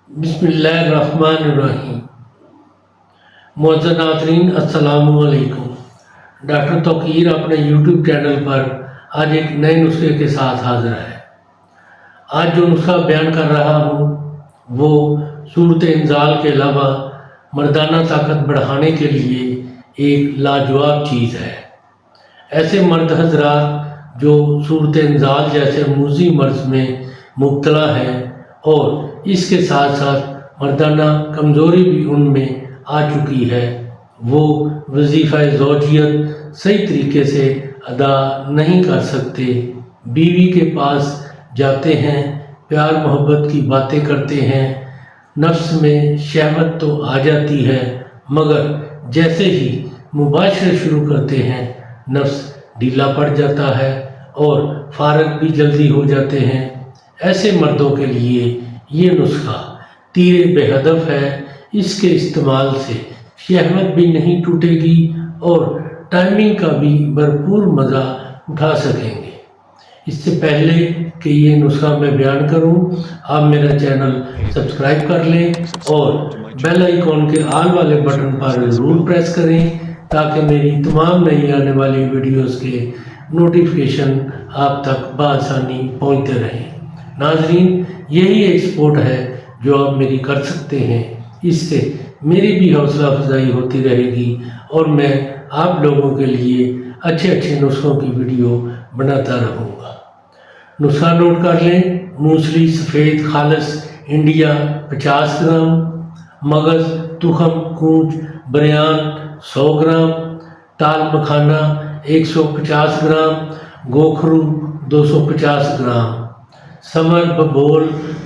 बिस्मिल्लाहिर्रहमानिर्रहीम। मुअज़्ज़ज़ नाज़रीन, अस्सलामु अलैकुम। डॉक्टर तौक़ीर अपने यूट्यूब चैनल पर आज एक नए नुस्खे के साथ हाज़िर है। आज जो नुस्खा बयान कर रहा हूँ वो सूरत इंज़ाल के अलावा मर्दाना ताकत बढ़ाने के लिए एक लाजवाब चीज़ है। ऐसे मर्द हज़रात जो सूरत इंज़ाल जैसे मूज़ी मर्ज़ में मुब्तला है और इसके साथ साथ मर्दाना कमज़ोरी भी उनमें आ चुकी है, वो वजीफ़ा ज़ौजियत सही तरीके से अदा नहीं कर सकते, बीवी के पास जाते हैं, प्यार मोहब्बत की बातें करते हैं, नफ्स में शहवत तो आ जाती है मगर जैसे ही मुबाशरत शुरू करते हैं नफ्स ढीला पड़ जाता है और फारग भी जल्दी हो जाते हैं। ऐसे मर्दों के लिए ये नुस्खा तीर बेहदफ है। इसके इस्तेमाल से शहवत भी नहीं टूटेगी और टाइमिंग का भी भरपूर मज़ा उठा सकेंगे। इससे पहले कि ये नुस्खा मैं बयान करूं, आप मेरा चैनल सब्सक्राइब कर लें और बेल आइकॉन के आल वाले बटन पर ज़रूर प्रेस करें ताकि मेरी तमाम नई आने वाली वीडियोस के नोटिफिकेशन आप तक बआसानी पहुंचते रहें। नाज़रीन, यही एक सपोर्ट है जो आप मेरी कर सकते हैं। इससे मेरी भी हौसला अफजाई होती रहेगी और मैं आप लोगों के लिए अच्छे अच्छे नुस्खों की वीडियो बनाता रहूँगा। नुस्खा नोट कर लें। मूसली सफ़ेद खालिस इंडिया 50 ग्राम, मगज़ तुखम कूंज बरियान 100 ग्राम, ताल मखाना 150 ग्राम, गोखरू 250 ग्राम, समर बबोल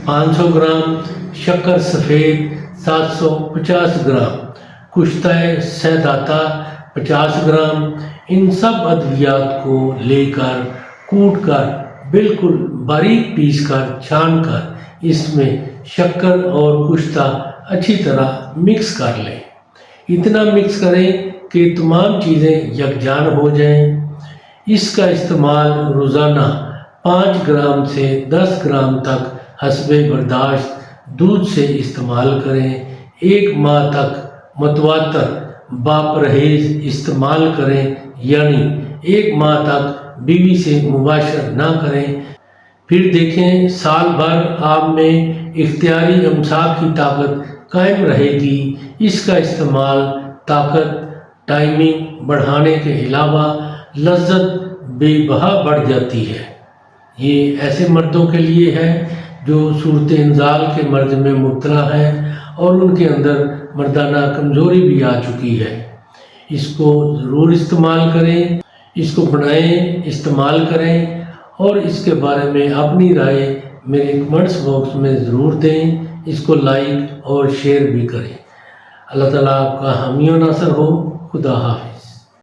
500 ग्राम, शक्कर सफ़ेद 750 ग्राम, कुश्ताए सैदाता 50 ग्राम। इन सब अद्वियात को लेकर कूट कर बिल्कुल बारीक पीस कर छान कर इसमें शक्कर और कुश्ता अच्छी तरह मिक्स कर लें। इतना मिक्स करें कि तमाम चीज़ें यकजान हो जाएं। इसका इस्तेमाल रोज़ाना 5 ग्राम से 10 ग्राम तक हस्बे बर्दाश्त दूध से इस्तेमाल करें। 1 माह तक मतवातर बापरहेज इस्तेमाल करें, यानी 1 माह तक बीवी से मुबाशरत ना करें। फिर देखें साल भर आप में इख्तियारी अमसाक की ताकत कायम रहेगी। इसका इस्तेमाल ताकत टाइमिंग बढ़ाने के अलावा लज्जत बेबहा बढ़ जाती है। ये ऐसे मर्दों के लिए है जो सूरत इंज़ाल के मर्ज में मुब्तला है और उनके अंदर मर्दाना कमज़ोरी भी आ चुकी है। इसको ज़रूर इस्तेमाल करें, इसको बनाएं, इस्तेमाल करें और इसके बारे में अपनी राय मेरे कमेंट्स बॉक्स में ज़रूर दें। इसको लाइक और शेयर भी करें। अल्लाह ताला आपका हामी व नासर हो। खुदा हाफ़िज़।